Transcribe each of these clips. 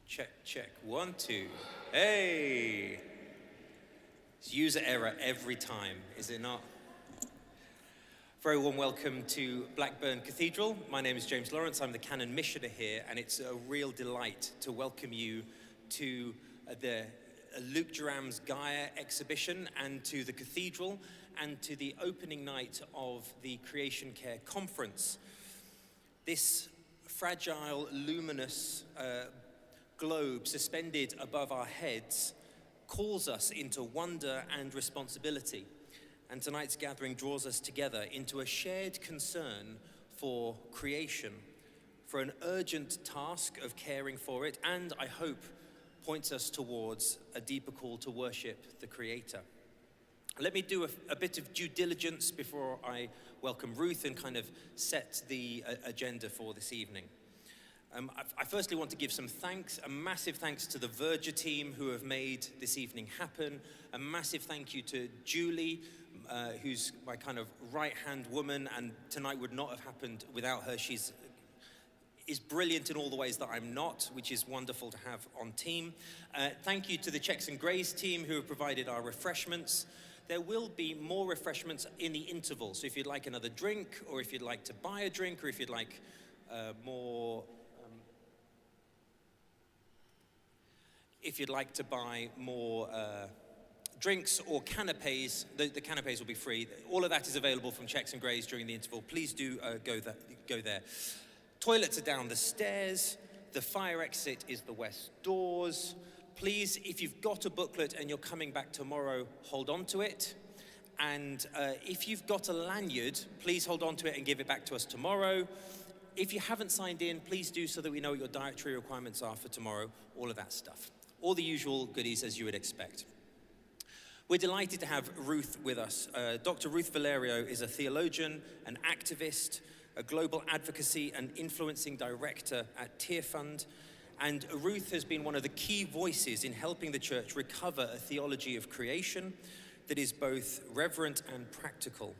Check, check. 1, 2. Hey! It's user error every time, is it not? Very warm welcome to Blackburn Cathedral. My name is James Lawrence. I'm the Canon Missioner here, and it's a real delight to welcome you to the Luke Durham's Gaia exhibition and to the cathedral and to the opening night of the Creation Care Conference. This fragile, luminous globe suspended above our heads calls us into wonder and responsibility. And tonight's gathering draws us together into a shared concern for creation, for an urgent task of caring for it, and I hope points us towards a deeper call to worship the Creator. Let me do a bit of due diligence before I welcome Ruth and kind of set the agenda for this evening. I firstly want to give some thanks, a massive thanks to the Verger team who have made this evening happen. A massive thank you to Julie, who's my kind of right-hand woman, and tonight would not have happened without her. She's brilliant in all the ways that I'm not, which is wonderful to have on team. Thank you to the Checks and Grays team who have provided our refreshments. There will be more refreshments in the interval, so if you'd like another drink, or if you'd like to buy a drink, or if you'd like more... If you'd like to buy more drinks or canapes, the canapes will be free. All of that is available from Checks and Grays during the interval. Please do go there. Toilets are down the stairs. The fire exit is the west doors. Please, if you've got a booklet and you're coming back tomorrow, hold on to it. And if you've got a lanyard, please hold on to it and give it back to us tomorrow. If you haven't signed in, please do so that we know what your dietary requirements are for tomorrow, all of that stuff. All the usual goodies as you would expect. We're delighted to have Ruth with us. Dr. Ruth Valerio is a theologian, an activist, a global advocacy and influencing director at Tear Fund. And Ruth has been one of the key voices in helping the church recover a theology of creation that is both reverent and practical.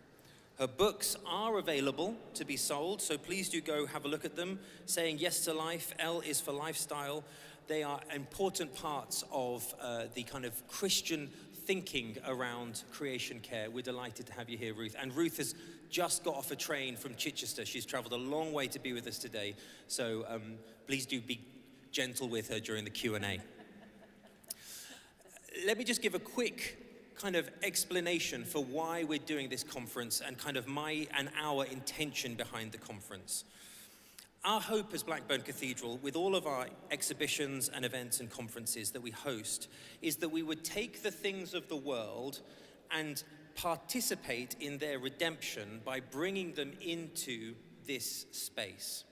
Her books are available to be sold, so please do go have a look at them. Saying Yes to Life, L is for Lifestyle. They are important parts of the kind of Christian thinking around creation care. We're delighted to have you here, Ruth. And Ruth has just got off a train from Chichester. She's traveled a long way to be with us today. So please do be gentle with her during the Q&A. Let me just give a quick kind of explanation for why we're doing this conference and kind of my and our intention behind the conference. Our hope as Blackburn Cathedral, with all of our exhibitions and events and conferences that we host, is that we would take the things of the world and participate in their redemption by bringing them into this space.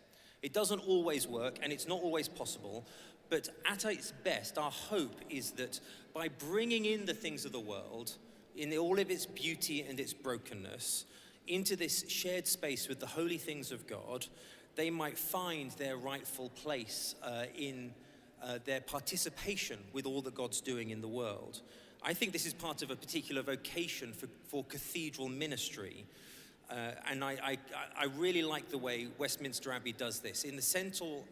It doesn't always work, and it's not always possible, but at its best, our hope is that by bringing in the things of the world, in all of its beauty and its brokenness, into this shared space with the holy things of God, they might find their rightful place in their participation with all that God's doing in the world. I think this is part of a particular vocation for cathedral ministry. And I really like the way Westminster Abbey does this. In the central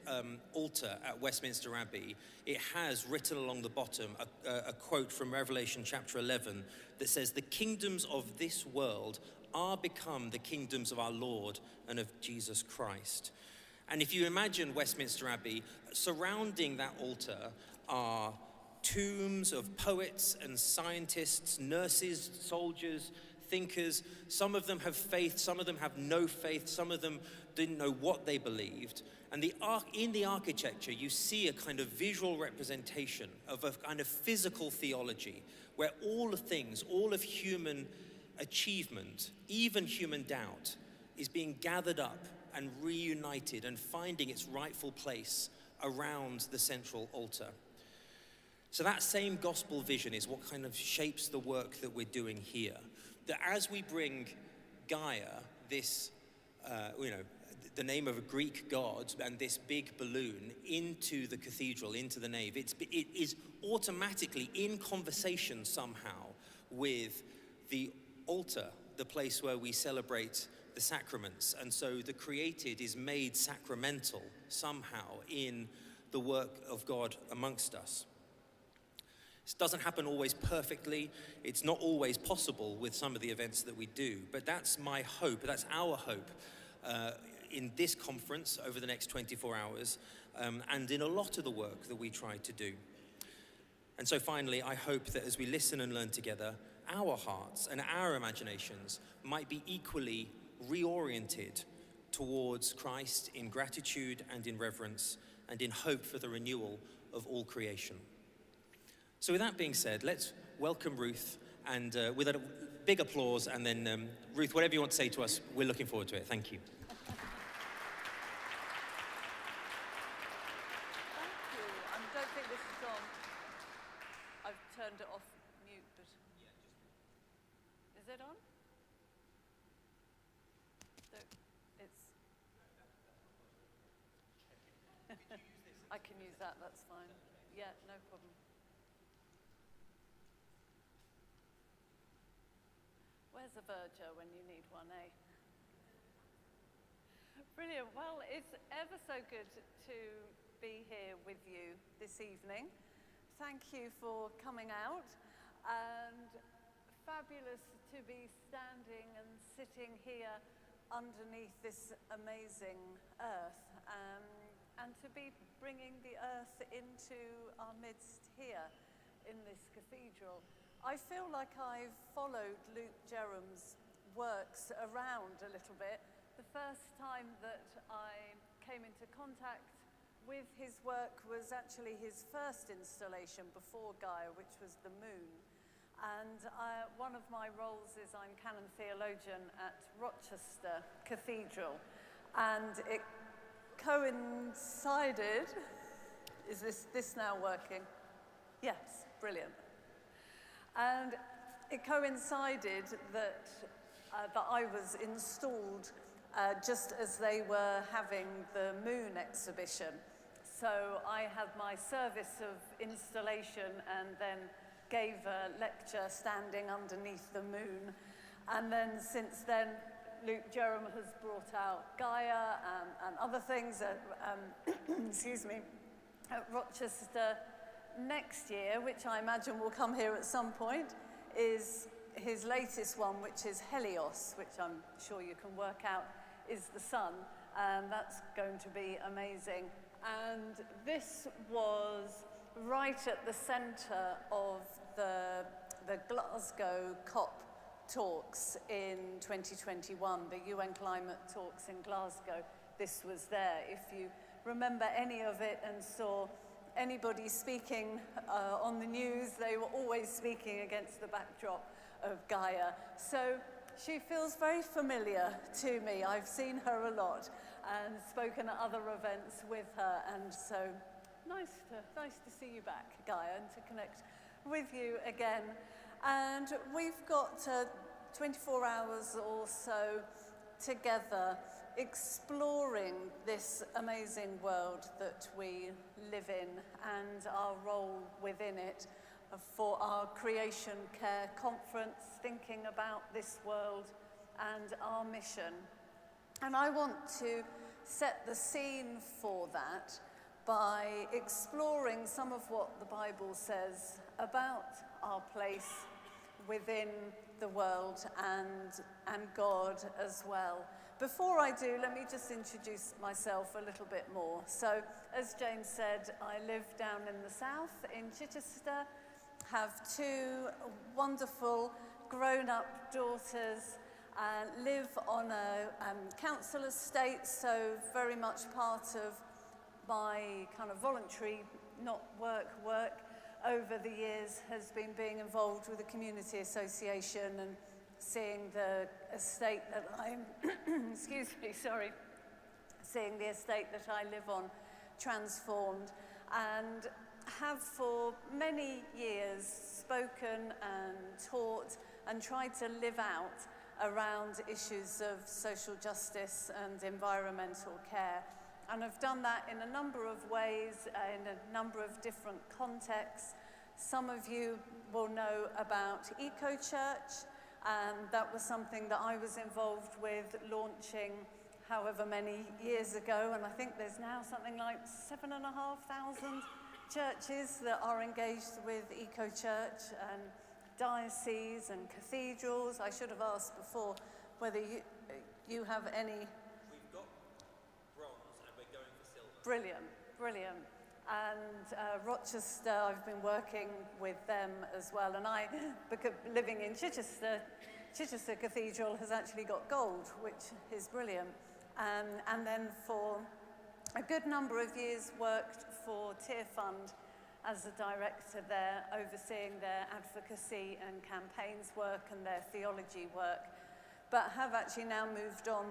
altar at Westminster Abbey, it has written along the bottom a quote from Revelation chapter 11 that says, "The kingdoms of this world are become the kingdoms of our Lord and of Jesus Christ." And if you imagine Westminster Abbey, surrounding that altar are tombs of poets and scientists, nurses, soldiers, thinkers. Some of them have faith, some of them have no faith, some of them didn't know what they believed. And in the architecture, you see a kind of visual representation of a kind of physical theology where all of things, all of human achievement, even human doubt, is being gathered up and reunited and finding its rightful place around the central altar. So that same gospel vision is what kind of shapes the work that we're doing here. That as we bring Gaia, this, the name of a Greek god, and this big balloon into the cathedral, into the nave, it is automatically in conversation somehow with the altar, the place where we celebrate the sacraments. And so the created is made sacramental somehow in the work of God amongst us. This doesn't happen always perfectly. It's not always possible with some of the events that we do, but that's my hope, that's our hope in this conference over the next 24 hours and in a lot of the work that we try to do. And so finally, I hope that as we listen and learn together, our hearts and our imaginations might be equally reoriented towards Christ in gratitude and in reverence and in hope for the renewal of all creation. So with that being said, let's welcome Ruth and with a big applause, and then Ruth, whatever you want to say to us, we're looking forward to it. Thank you. Turned it off mute, but is it on? So it's. I can use that. That's fine. Yeah, no problem. Where's a verger when you need one, eh? Brilliant. Well, it's ever so good to be here with you this evening. Thank you for coming out, and fabulous to be standing and sitting here underneath this amazing earth, and to be bringing the earth into our midst here in this cathedral. I feel like I've followed Luke Jerram's works around a little bit. The first time that I came into contact with his work was actually his first installation before Gaia, which was the moon. And one of my roles is I'm canon theologian at Rochester Cathedral. And it coincided, is this now working? Yes, brilliant. And it coincided that I was installed just as they were having the moon exhibition. So I had my service of installation and then gave a lecture standing underneath the moon. And then since then, Luke Jerram has brought out Gaia and other things at, excuse me, at Rochester. Next year, which I imagine will come here at some point, is his latest one, which is Helios, which I'm sure you can work out is the sun. And that's going to be amazing. And this was right at the centre of the Glasgow COP talks in 2021, the UN climate talks in Glasgow. This was there. If you remember any of it and saw anybody speaking on the news, they were always speaking against the backdrop of Gaia. So she feels very familiar to me. I've seen her a lot and spoken at other events with her, and so nice to see you back, Gaia, and to connect with you again. And we've got 24 hours or so together exploring this amazing world that we live in and our role within it for our Creation Care Conference, thinking about this world and our mission. And I want to set the scene for that by exploring some of what the Bible says about our place within the world and God as well. Before I do, let me just introduce myself a little bit more. So, as James said, I live down in the south in Chichester, have two wonderful grown-up daughters, live on a council estate, so very much part of my kind of voluntary, not work, over the years has been being involved with the community association and seeing the estate that I'm, seeing the estate that I live on transformed, and have for many years spoken and taught and tried to live out around issues of social justice and environmental care. And I've done that in a number of ways, in a number of different contexts. Some of you will know about Eco Church, and that was something that I was involved with launching however many years ago, and I think there's now something like 7,500 churches that are engaged with Eco-Church, and dioceses and cathedrals. I should have asked before whether you have any. We've got bronze and we're going for silver. Brilliant, brilliant. And Rochester, I've been working with them as well, and I, because living in Chichester Cathedral has actually got gold, which is brilliant. And then for a good number of years worked for Tear Fund as a director there, overseeing their advocacy and campaigns work and their theology work, but have actually now moved on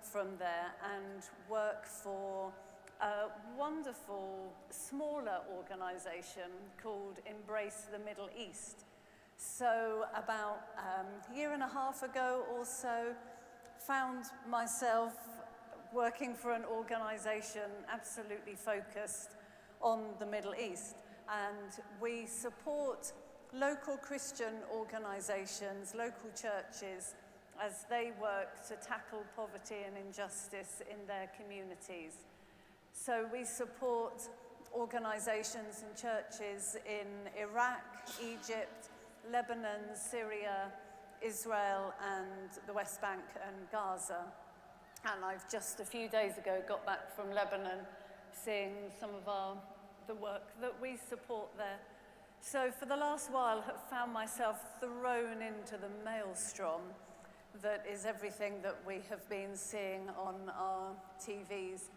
from there and work for a wonderful smaller organisation called Embrace the Middle East. So about a year and a half ago or so, found myself working for an organisation absolutely focused on the Middle East. And we support local Christian organisations, local churches, as they work to tackle poverty and injustice in their communities. So we support organisations and churches in Iraq, Egypt, Lebanon, Syria, Israel, and the West Bank and Gaza. And I've just a few days ago got back from Lebanon, seeing some of the work that we support there. So for the last while, have found myself thrown into the maelstrom that is everything that we have been seeing on our TVs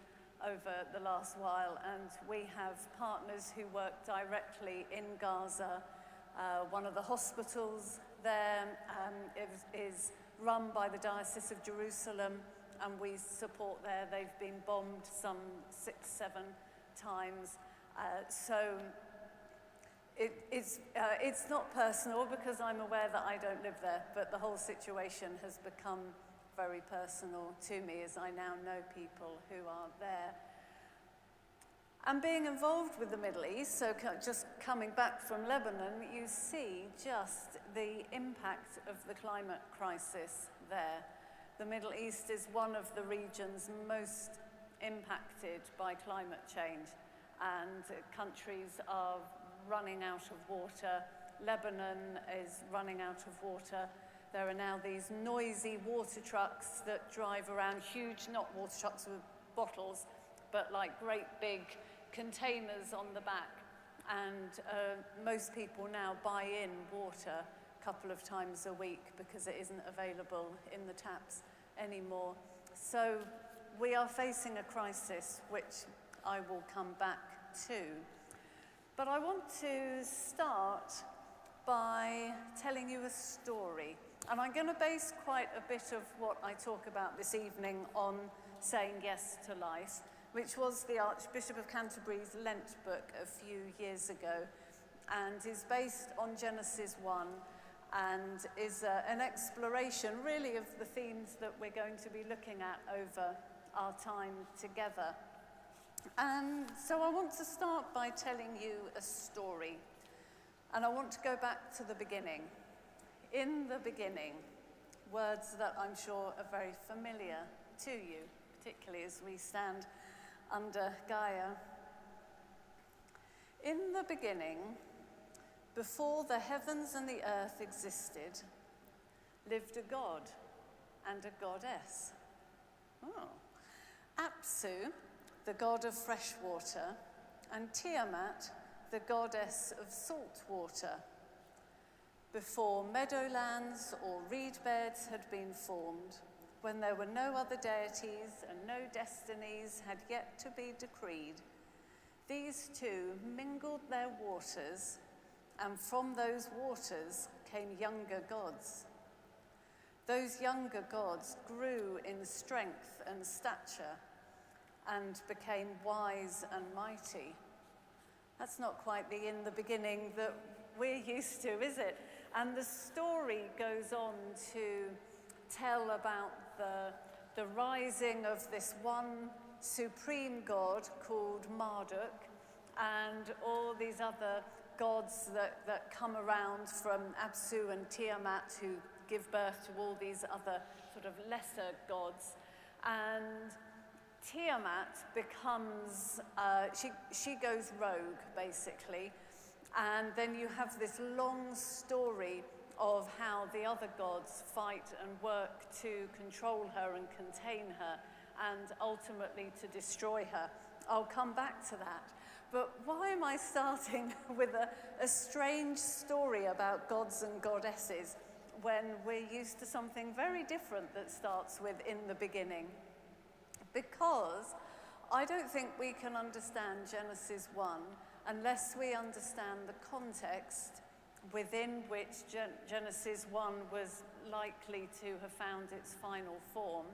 over the last while. And we have partners who work directly in Gaza. One of the hospitals there is run by the Diocese of Jerusalem, and we support there. They've been bombed some 6-7 times. So it's not personal because I'm aware that I don't live there, but the whole situation has become very personal to me as I now know people who are there. And being involved with the Middle East, so just coming back from Lebanon, you see just the impact of the climate crisis there. The Middle East is one of the regions most impacted by climate change, and countries are running out of water. Lebanon is running out of water. There are now these noisy water trucks that drive around, huge, not water trucks with bottles, but like great big containers on the back. And most people now buy in water a couple of times a week because it isn't available in the taps anymore. So we are facing a crisis, which I will come back to. But I want to start by telling you a story. And I'm going to base quite a bit of what I talk about this evening on saying yes to life, which was the Archbishop of Canterbury's Lent book a few years ago, and is based on Genesis 1, and is an exploration really of the themes that we're going to be looking at over our time together. And so I want to start by telling you a story, and I want to go back to the beginning. In the beginning, words that I'm sure are very familiar to you, particularly as we stand under Gaia. In the beginning, before the heavens and the earth existed, lived a god and a goddess. Apsu, the god of fresh water, and Tiamat, the goddess of salt water. Before meadowlands or reed beds had been formed, when there were no other deities and no destinies had yet to be decreed, these two mingled their waters, and from those waters came younger gods. Those younger gods grew in strength and stature and became wise and mighty. That's not quite the in the beginning that we're used to, is it? And the story goes on to tell about the rising of this one supreme god called Marduk, and all these other gods that come around from Apsu and Tiamat, who give birth to all these other sort of lesser gods. And Tiamat becomes, she goes rogue, basically. And then you have this long story of how the other gods fight and work to control her and contain her, and ultimately to destroy her. I'll come back to that. But why am I starting with a strange story about gods and goddesses when we're used to something very different that starts with "in the beginning"? Because I don't think we can understand Genesis 1 unless we understand the context within which Genesis 1 was likely to have found its final form.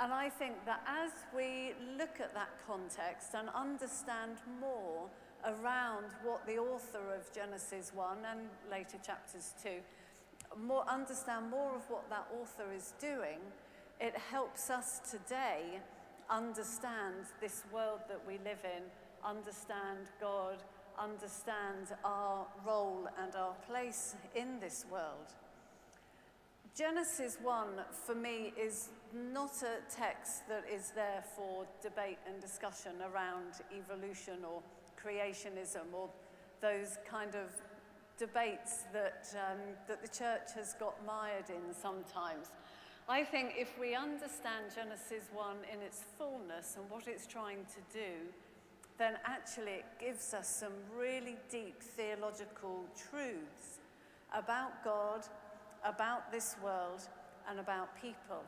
And I think that as we look at that context and understand more around what the author of Genesis 1 and later chapters 2, understand more of what that author is doing, it helps us today understand this world that we live in, understand God, understand our role and our place in this world. Genesis 1, for me, is not a text that is there for debate and discussion around evolution or creationism or those kind of debates that the church has got mired in sometimes. I think if we understand Genesis 1 in its fullness and what it's trying to do, then actually it gives us some really deep theological truths about God, about this world, and about people.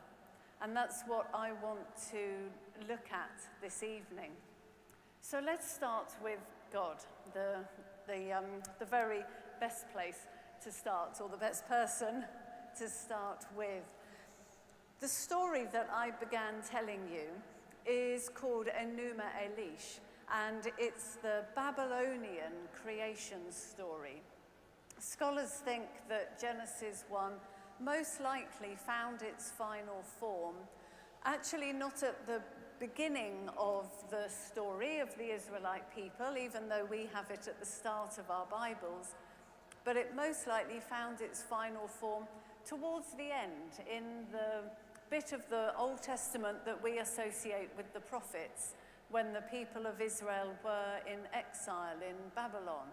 And that's what I want to look at this evening. So let's start with God, the very best place to start, or the best person to start with. The story that I began telling you is called Enuma Elish, and it's the Babylonian creation story. Scholars think that Genesis 1 most likely found its final form actually not at the beginning of the story of the Israelite people, even though we have it at the start of our Bibles, but it most likely found its final form towards the end, in the bit of the Old Testament that we associate with the prophets, when the people of Israel were in exile in Babylon.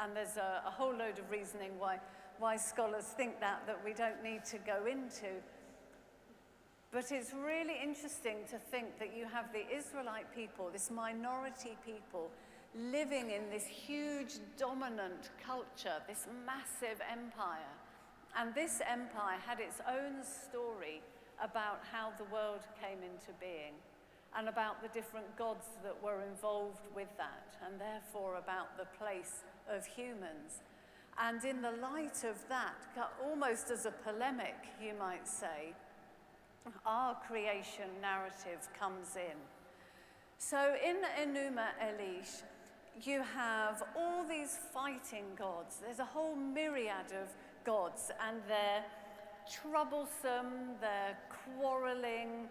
And there's a whole load of reasoning why scholars think that we don't need to go into. But it's really interesting to think that you have the Israelite people, this minority people, living in this huge dominant culture, this massive empire. And this empire had its own story about how the world came into being, and about the different gods that were involved with that, and therefore about the place of humans. And in the light of that, almost as a polemic, you might say, our creation narrative comes in. So in Enuma Elish, you have all these fighting gods. There's a whole myriad of gods, and they're troublesome, they're quarreling.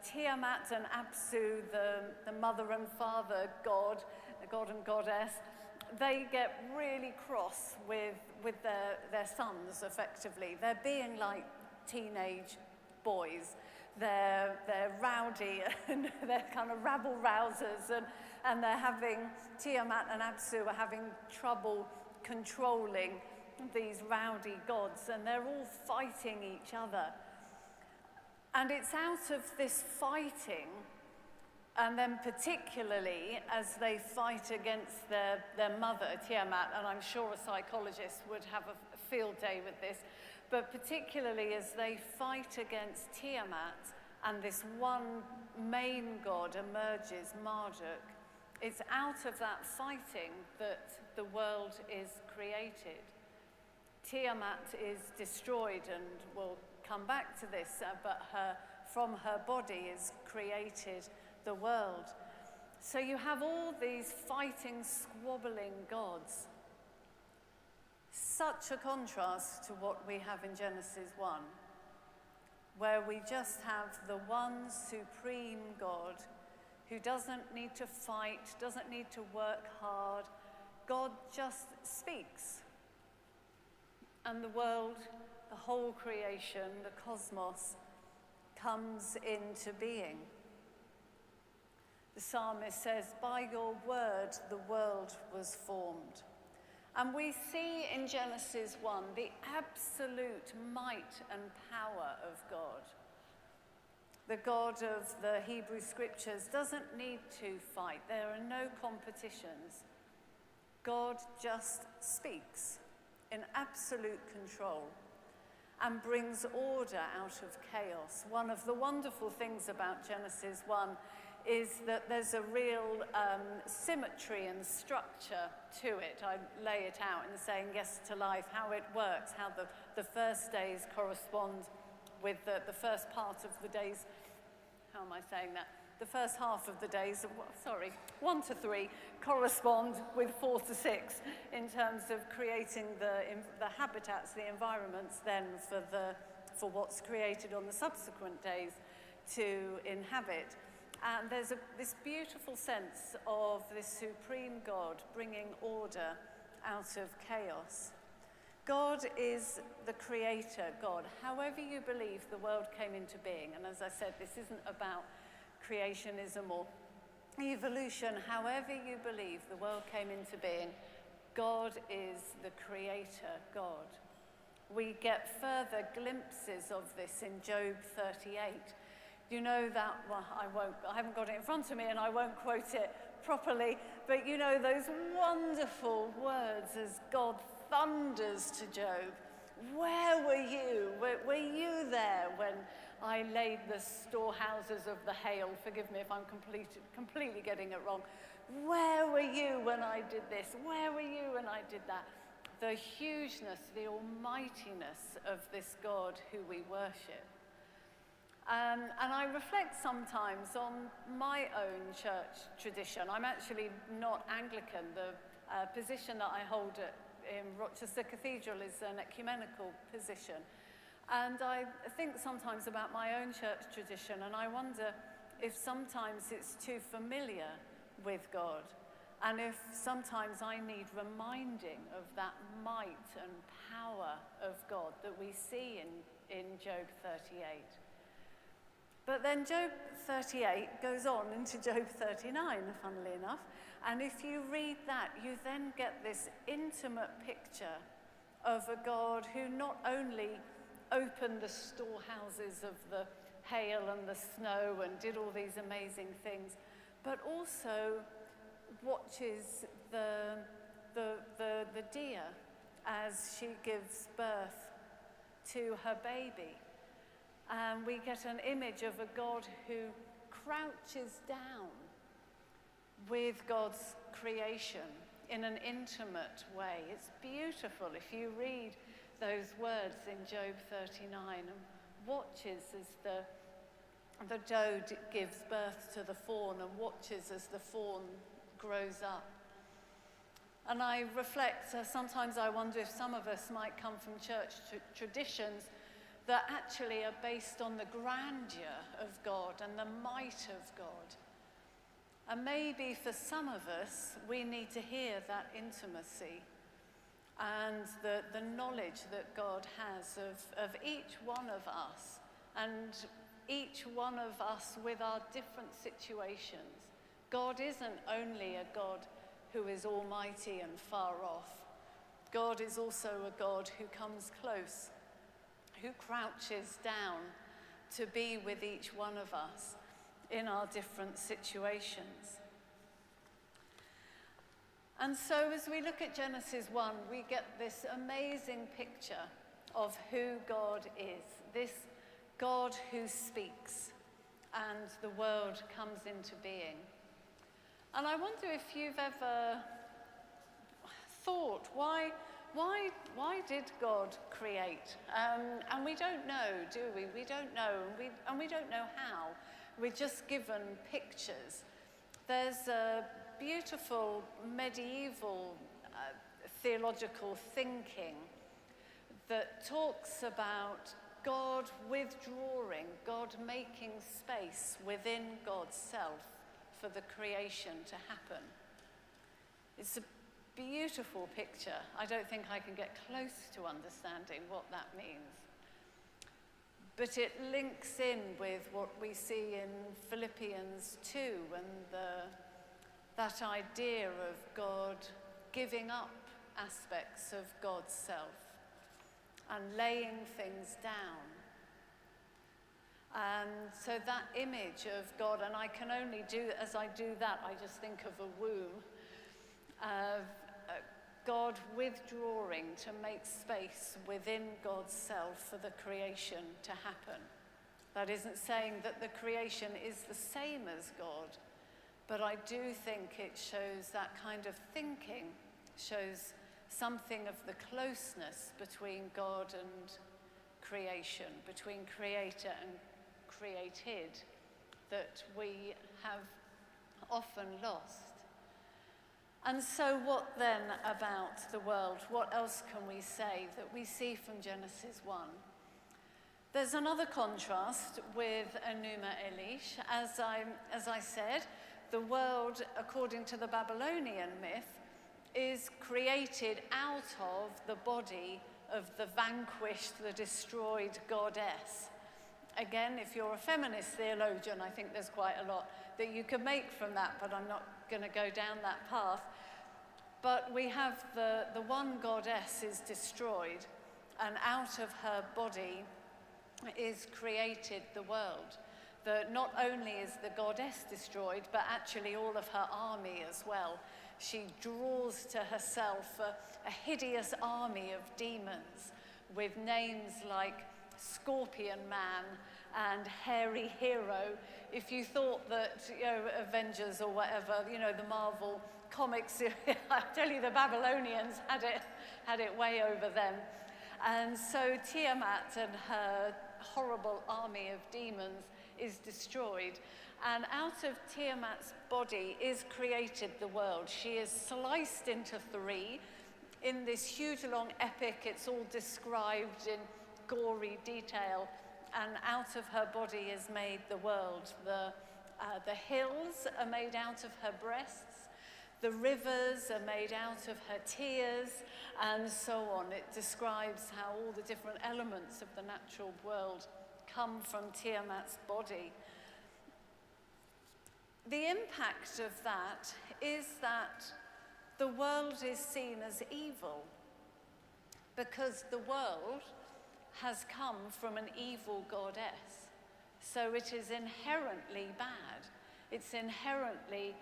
Tiamat and Apsu, the mother and father god and goddess, they get really cross with their sons, effectively. They're being like teenage boys. They're rowdy and they're kind of rabble-rousers, and they're having, Tiamat and Apsu are having trouble controlling these rowdy gods, and they're all fighting each other. And it's out of this fighting, and then particularly as they fight against their mother, Tiamat, and I'm sure a psychologist would have a field day with this, but particularly as they fight against Tiamat and this one main god emerges, Marduk, it's out of that fighting that the world is created. Tiamat is destroyed, and we'll come back to this, but from her body is created the world. So you have all these fighting, squabbling gods. Such a contrast to what we have in Genesis 1, where we just have the one supreme God who doesn't need to fight, doesn't need to work hard. God just speaks. And the world, the whole creation, the cosmos, comes into being. The psalmist says, by your word the world was formed. And we see in Genesis 1 the absolute might and power of God. The God of the Hebrew Scriptures doesn't need to fight. There are no competitions. God just speaks in absolute control and brings order out of chaos. One of the wonderful things about Genesis 1 is that there's a real symmetry and structure to it. I lay it out in saying yes to life, how it works, how the first days correspond with the first part of the days. How am I saying that? The first half of the days, 1 to 3, correspond with 4 to 6 in terms of creating the habitats, the environments then for what's created on the subsequent days to inhabit. And there's this beautiful sense of this supreme God bringing order out of chaos. God is the creator God. However you believe the world came into being, and as I said, this isn't about creationism or evolution. However you believe the world came into being, God is the creator God. We get further glimpses of this in Job 38. You know that, well, I haven't got it in front of me and I won't quote it properly, but you know those wonderful words as God thunders to Job. Where were you? Were you there when I laid the storehouses of the hail? Forgive me if I'm completely getting it wrong. Where were you when I did this? Where were you when I did that? The hugeness, the almightiness of this God who we worship. And I reflect sometimes on my own church tradition. I'm actually not Anglican. The position that I hold in Rochester Cathedral is an ecumenical position. And I think sometimes about my own church tradition, and I wonder if sometimes it's too familiar with God, and if sometimes I need reminding of that might and power of God that we see in Job 38. But then Job 38 goes on into Job 39, funnily enough. And if you read that, you then get this intimate picture of a God who not only opened the storehouses of the hail and the snow and did all these amazing things, but also watches the deer as she gives birth to her baby. And we get an image of a God who crouches down with God's creation in an intimate way. It's beautiful if you read those words in Job 39 and watches as the doe gives birth to the fawn and watches as the fawn grows up. And I reflect, sometimes I wonder if some of us might come from church traditions that actually are based on the grandeur of God and the might of God. And maybe for some of us, we need to hear that intimacy and the knowledge that God has of each one of us, and each one of us with our different situations. God isn't only a God who is almighty and far off. God is also a God who comes close, who crouches down to be with each one of us in our different situations. And so as we look at Genesis 1, we get this amazing picture of who God is, this God who speaks and the world comes into being. And I wonder if you've ever thought, why did God create? And we don't know, do we? We don't know, and we don't know how. We're just given pictures. There's a beautiful medieval theological thinking that talks about God withdrawing, God making space within God's self for the creation to happen. It's a beautiful picture. I don't think I can get close to understanding what that means. but it links in with what we see in Philippians 2 and that idea of God giving up aspects of God's self and laying things down. And so that image of God, and I can only do, as I do that, I just think of a womb, of God withdrawing to make space within God's self for the creation to happen. That isn't saying that the creation is the same as God, but I do think it shows that kind of thinking, shows something of the closeness between God and creation, between creator and created, that we have often lost. And so what then about the world? What else can we say that we see from Genesis 1? There's another contrast with Enuma Elish. As I said, the world, according to the Babylonian myth, is created out of the body of the vanquished, the destroyed goddess. Again, if you're a feminist theologian, I think there's quite a lot that you could make from that, but I'm not going to go down that path. But we have the one goddess is destroyed, and out of her body is created the world. Not only is the goddess destroyed, but actually all of her army as well. She draws to herself a hideous army of demons with names like Scorpion Man and Hairy Hero. If you thought that, Avengers or whatever, the Marvel comics, I tell you, the Babylonians had it way over them. And so Tiamat and her horrible army of demons is destroyed. And out of Tiamat's body is created the world. She is sliced into three in this huge long epic. It's all described in gory detail. And out of her body is made the world. The hills are made out of her breasts. The rivers are made out of her tears, and so on. It describes how all the different elements of the natural world come from Tiamat's body. The impact of that is that the world is seen as evil because the world has come from an evil goddess. So it is inherently bad. It's inherently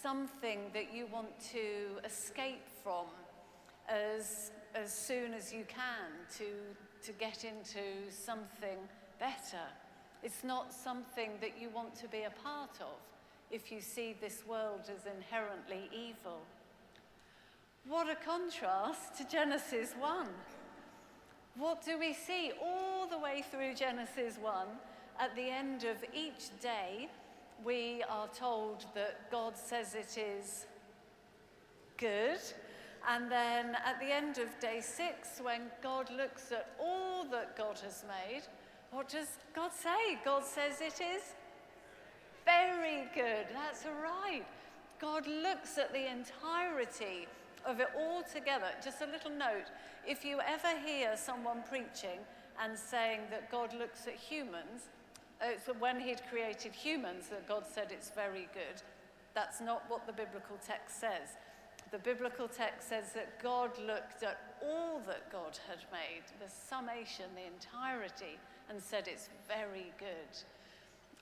something that you want to escape from as soon as you can to get into something better. It's not something that you want to be a part of if you see this world as inherently evil. What a contrast to Genesis 1. What do we see all the way through Genesis 1? At the end of each day, we are told that God says it is good. And then at the end of day 6, when God looks at all that God has made, what does God say? God says it is very good. That's right. God looks at the entirety of it all together. Just a little note, if you ever hear someone preaching and saying that God looks at humans, it's when he'd created humans that God said it's very good. That's not what the biblical text says. The biblical text says that God looked at all that God had made, the summation, the entirety, and said it's very good.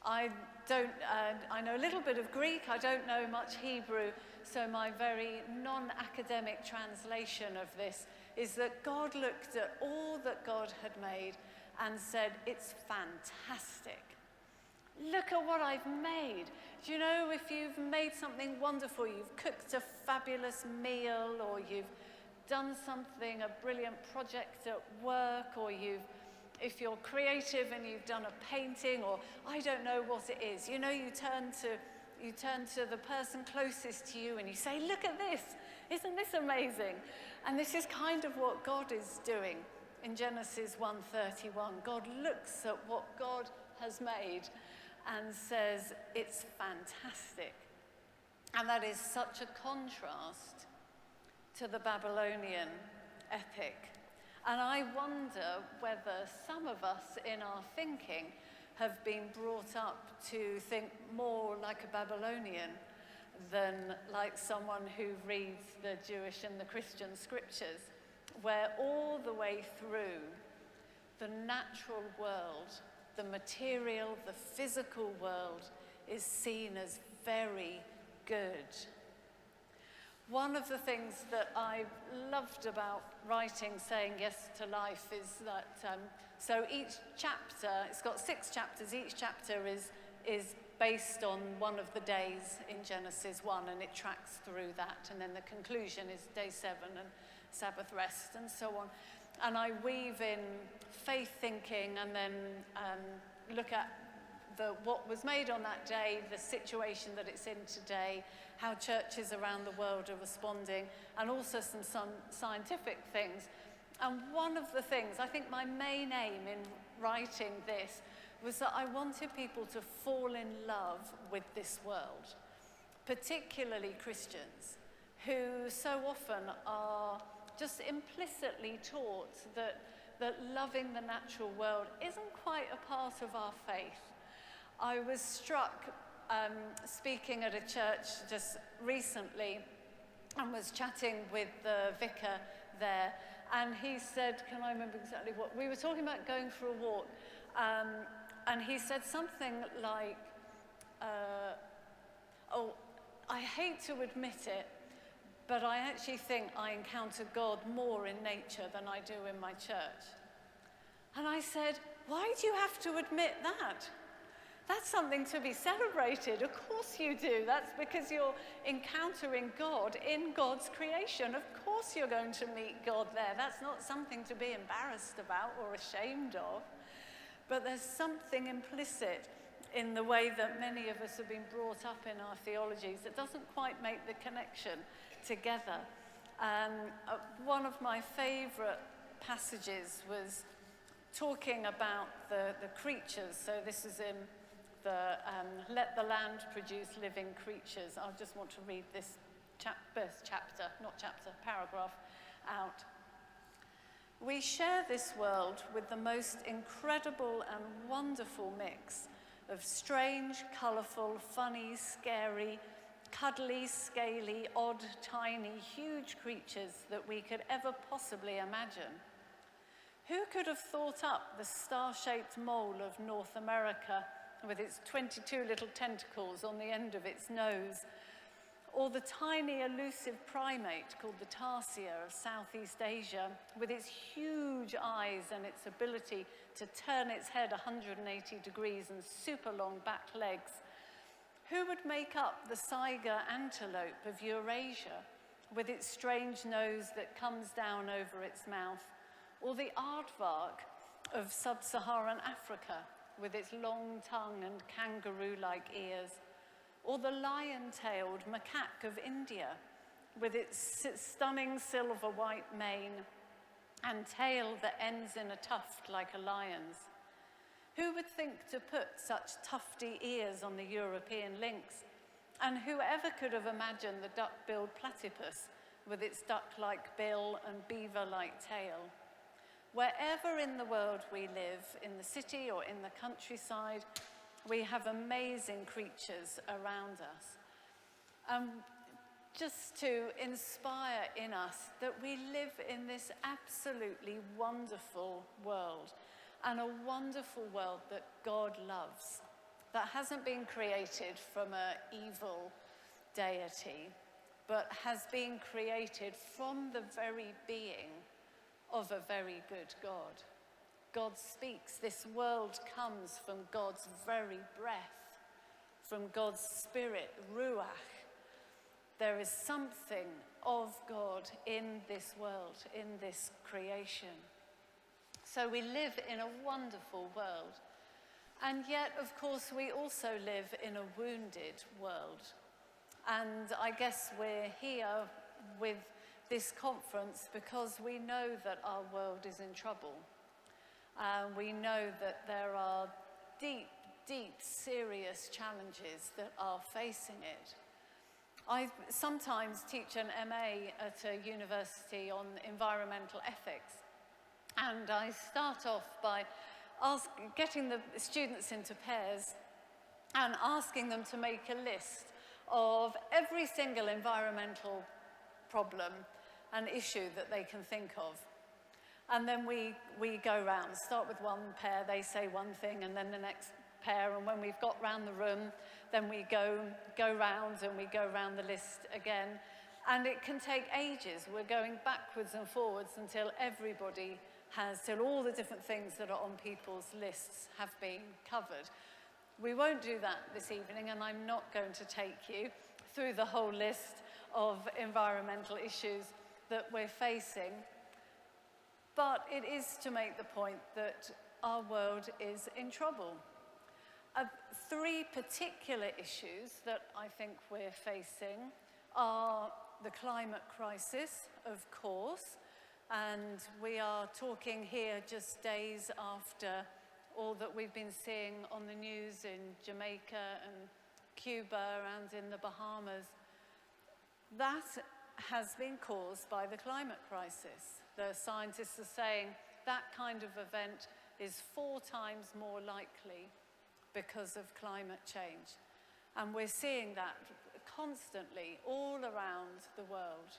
I know a little bit of Greek, I don't know much Hebrew, so my very non-academic translation of this is that God looked at all that God had made and said, it's fantastic. Look at what I've made. Do you know, if you've made something wonderful, you've cooked a fabulous meal, or you've done something, a brilliant project at work, or if you're creative and you've done a painting, or I don't know what it is, you turn to the person closest to you and you say, look at this, isn't this amazing? And this is kind of what God is doing in Genesis 1:31. God looks at what God has made and says, it's fantastic. And that is such a contrast to the Babylonian epic. And I wonder whether some of us in our thinking have been brought up to think more like a Babylonian than like someone who reads the Jewish and the Christian scriptures, where all the way through the natural world, the material, the physical world is seen as very good. One of the things that I loved about writing Saying Yes to Life is that, so each chapter, it's got 6 chapters, each chapter is based on one of the days in Genesis 1, and it tracks through that, and then the conclusion is day 7 and Sabbath rest and so on. And I weave in faith thinking and then look at what was made on that day, the situation that it's in today, how churches around the world are responding, and also some scientific things. And one of the things, I think my main aim in writing this was that I wanted people to fall in love with this world, particularly Christians, who so often are just implicitly taught that loving the natural world isn't quite a part of our faith. I was struck speaking at a church just recently and was chatting with the vicar there, and he said, can I remember exactly what, we were talking about going for a walk, and he said something like, oh, I hate to admit it, but I actually think I encounter God more in nature than I do in my church. And I said, why do you have to admit that? That's something to be celebrated. Of course you do. That's because you're encountering God in God's creation. Of course you're going to meet God there. That's not something to be embarrassed about or ashamed of. But there's something implicit in the way that many of us have been brought up in our theologies that doesn't quite make the connection together. One of my favorite passages was talking about the creatures. So this is in the Let the Land Produce Living Creatures. I just want to read this paragraph out. We share this world with the most incredible and wonderful mix of strange, colourful, funny, scary, cuddly, scaly, odd, tiny, huge creatures that we could ever possibly imagine. Who could have thought up the star-shaped mole of North America with its 22 little tentacles on the end of its nose, or the tiny elusive primate called the tarsier of Southeast Asia with its huge eyes and its ability to turn its head 180 degrees and super long back legs? Who would make up the Saiga antelope of Eurasia with its strange nose that comes down over its mouth, or the aardvark of sub-Saharan Africa with its long tongue and kangaroo-like ears, or the lion-tailed macaque of India with its stunning silver white mane and tail that ends in a tuft like a lion's? Who would think to put such tufty ears on the European lynx? And whoever could have imagined the duck-billed platypus with its duck-like bill and beaver-like tail? Wherever in the world we live, in the city or in the countryside, we have amazing creatures around us. Just to inspire in us that we live in this absolutely wonderful world, and a wonderful world that God loves, that hasn't been created from an evil deity, but has been created from the very being of a very good God. God speaks. This world comes from God's very breath, from God's spirit, ruach. There is something of God in this world, in this creation. So we live in a wonderful world. And yet, of course, we also live in a wounded world. And I guess we're here with this conference because we know that our world is in trouble. We know that there are deep, deep, serious challenges that are facing it. I sometimes teach an MA at a university on environmental ethics. And I start off by getting the students into pairs and asking them to make a list of every single environmental problem and issue that they can think of. And then we go round, start with one pair, they say one thing, and then the next pair, and when we've got round the room, then we go round and we go round the list again. And it can take ages. We're going backwards and forwards until everybody till all the different things that are on people's lists have been covered. We won't do that this evening, and I'm not going to take you through the whole list of environmental issues that we're facing. But it is to make the point that our world is in trouble. Three particular issues that I think we're facing are the climate crisis, of course, and we are talking here just days after all that we've been seeing on the news in Jamaica and Cuba and in the Bahamas. That has been caused by the climate crisis. The scientists are saying that kind of event is 4 times more likely because of climate change. And we're seeing that constantly all around the world.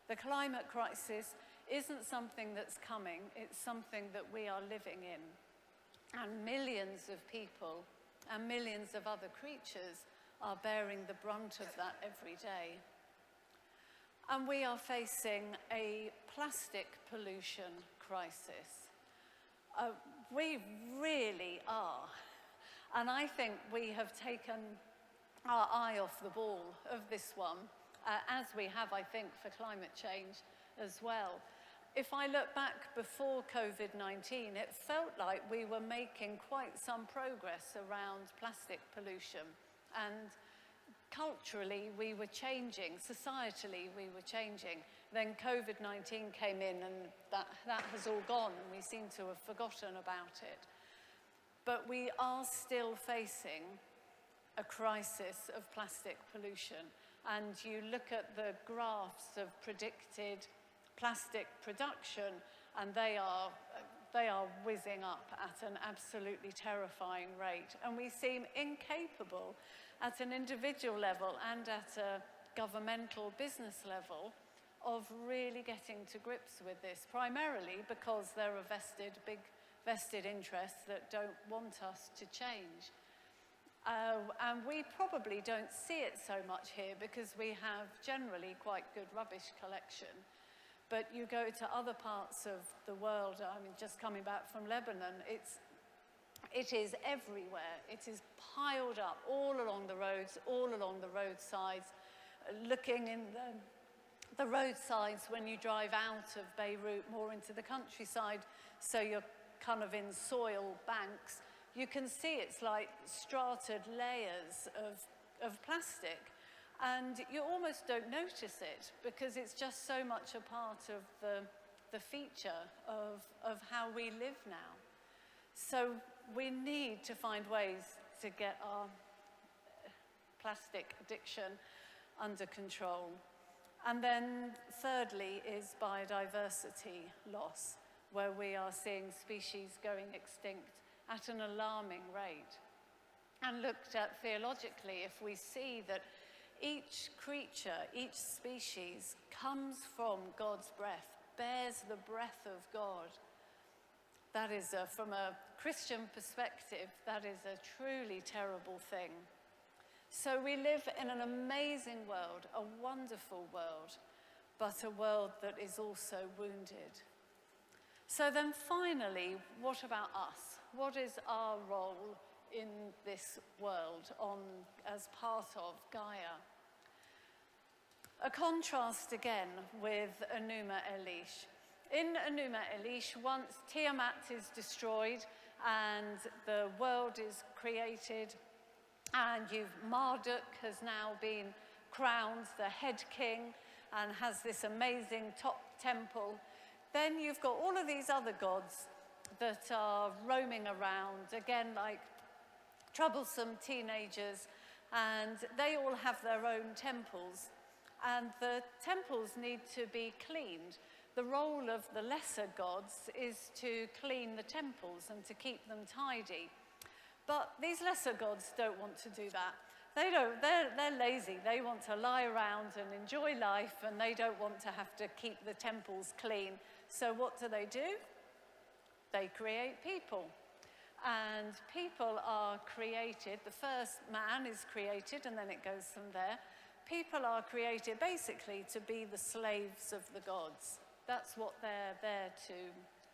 The climate crisis isn't something that's coming, it's something that we are living in. And millions of people and millions of other creatures are bearing the brunt of that every day. And we are facing a plastic pollution crisis. We really are. And I think we have taken our eye off the ball of this one, as we have, I think, for climate change as well. If I look back before COVID-19, it felt like we were making quite some progress around plastic pollution. And culturally, we were changing. Societally, we were changing. Then COVID-19 came in, and that has all gone, and we seem to have forgotten about it. But we are still facing a crisis of plastic pollution. And you look at the graphs of predicted plastic production, and they are whizzing up at an absolutely terrifying rate. And we seem incapable at an individual level and at a governmental business level of really getting to grips with this, primarily because there are big vested interests that don't want us to change. And we probably don't see it so much here because we have generally quite good rubbish collection. But you go to other parts of the world, I mean, just coming back from Lebanon, it is everywhere. It is piled up all along the roads, all along the roadsides. Looking in the roadsides when you drive out of Beirut, more into the countryside, so you're kind of in soil banks, you can see it's like strated layers of plastic. And you almost don't notice it because it's just so much a part of the feature of how we live now. So we need to find ways to get our plastic addiction under control. And then thirdly is biodiversity loss, where we are seeing species going extinct at an alarming rate. And looked at theologically, if we see that each creature, each species comes from God's breath, bears the breath of God. That is, from a Christian perspective, that is a truly terrible thing. So we live in an amazing world, a wonderful world, but a world that is also wounded. So then finally, what about us? What is our role in this world as part of Gaia? A contrast again with Enuma Elish. In Enuma Elish, once Tiamat is destroyed and the world is created, and Marduk has now been crowned the head king and has this amazing top temple, then you've got all of these other gods that are roaming around, again like troublesome teenagers, and they all have their own temples. And the temples need to be cleaned The role of the lesser gods is to clean the temples and to keep them tidy. But these lesser gods don't want to do that. They're lazy. They want to lie around and enjoy life, and they don't want to have to keep the temples clean. So what do? They create people. And people are created, the first man is created, and then it goes from there. People are created basically to be the slaves of the gods. That's what they're there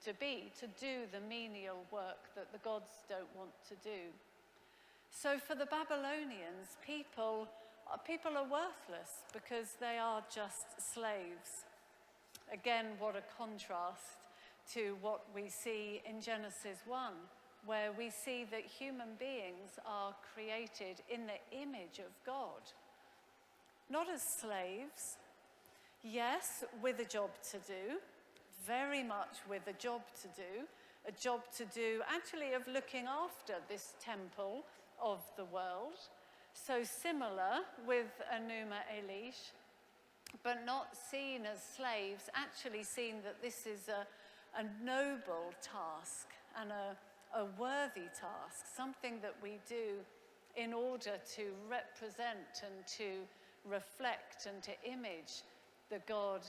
to be, to do the menial work that the gods don't want to do. So for the Babylonians, people are worthless because they are just slaves. Again, what a contrast to what we see in Genesis 1, where we see that human beings are created in the image of God. Not as slaves, yes, with a job to do, very much with a job to do actually of looking after this temple of the world. So similar with Enuma Elish, but not seen as slaves, actually seen that this is a noble task and a worthy task, something that we do in order to represent and to reflect and to image the God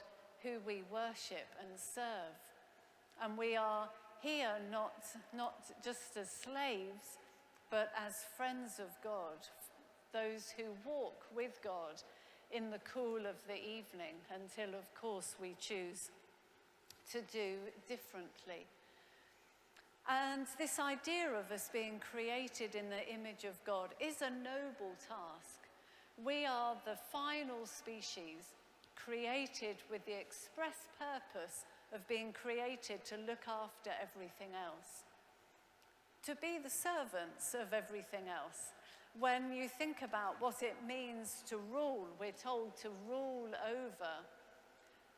who we worship and serve. And we are here not just as slaves, but as friends of God, those who walk with God in the cool of the evening until, of course, we choose to do differently. And this idea of us being created in the image of God is a noble task. We are the final species created with the express purpose of being created to look after everything else, to be the servants of everything else. When you think about what it means to rule, we're told to rule over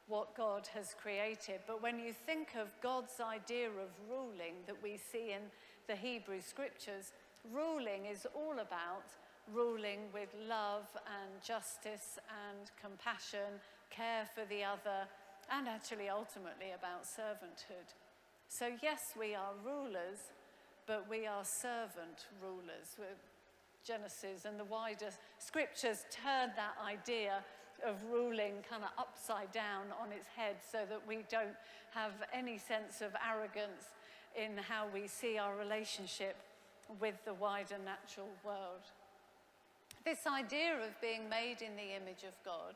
what God has created. But when you think of God's idea of ruling that we see in the Hebrew scriptures, ruling is all about ruling with love and justice and compassion, care for the other, and actually ultimately about servanthood. So yes, we are rulers, but we are servant rulers. Genesis and the wider scriptures turn that idea of ruling kind of upside down on its head so that we don't have any sense of arrogance in how we see our relationship with the wider natural world. This idea of being made in the image of God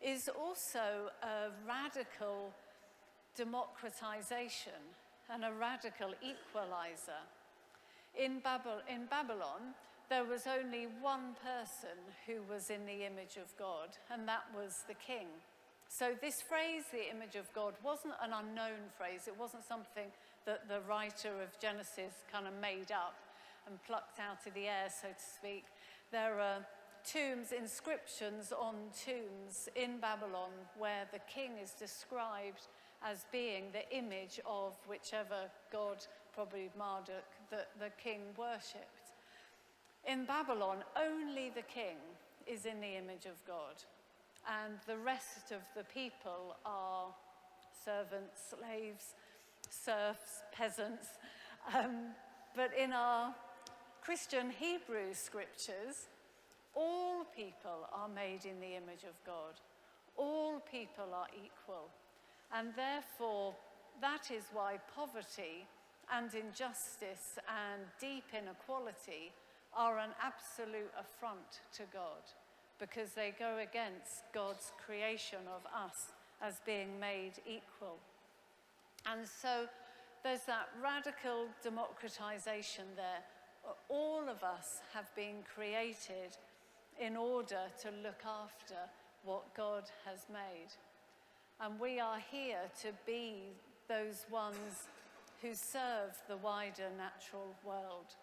is also a radical democratization and a radical equalizer. In Babylon, there was only one person who was in the image of God, and that was the king. So this phrase, the image of God, wasn't an unknown phrase. It wasn't something that the writer of Genesis kind of made up and plucked out of the air, so to speak. There are tombs, inscriptions on tombs in Babylon where the king is described as being the image of whichever god, probably Marduk, that the king worshipped. In Babylon, only the king is in the image of God, and the rest of the people are servants, slaves, serfs, peasants. But in our Christian Hebrew scriptures, all people are made in the image of God. All people are equal. And therefore, that is why poverty and injustice and deep inequality are an absolute affront to God, because they go against God's creation of us as being made equal. And so there's that radical democratization there. All of us have been created in order to look after what God has made. And we are here to be those ones who serve the wider natural world.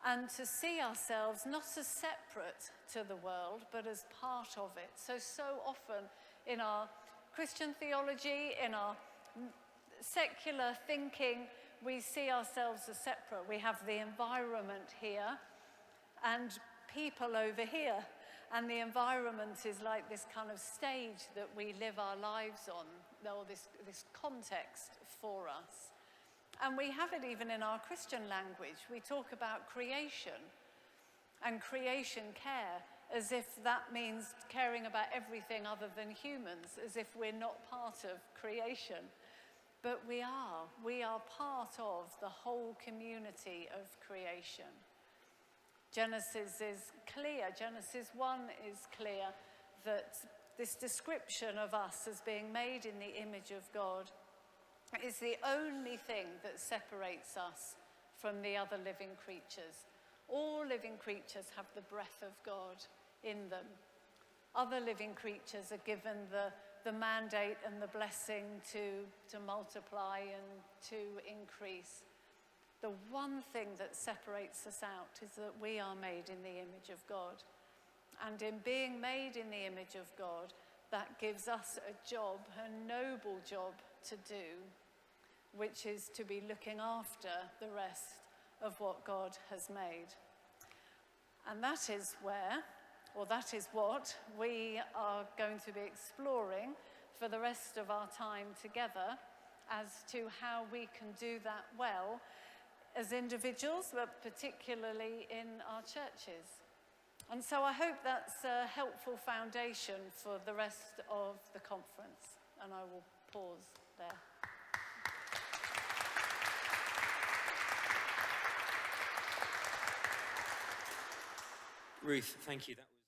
And to see ourselves not as separate to the world, but as part of it. So often in our Christian theology, in our secular thinking, we see ourselves as separate. We have the environment here and people over here. And the environment is like this kind of stage that we live our lives on. or this context for us. And we have it even in our Christian language. We talk about creation and creation care as if that means caring about everything other than humans, as if we're not part of creation. But we are. We are part of the whole community of creation. Genesis is clear. Genesis 1 is clear that this description of us as being made in the image of God is the only thing that separates us from the other living creatures. All living creatures have the breath of God in them. Other living creatures are given the mandate and the blessing to multiply and to increase. The one thing that separates us out is that we are made in the image of God. And in being made in the image of God, that gives us a job, a noble job to do, which is to be looking after the rest of what God has made. And that is what we are going to be exploring for the rest of our time together, as to how we can do that well as individuals, but particularly in our churches. And so I hope that's a helpful foundation for the rest of the conference. And I will pause there. Ruth, thank you. That was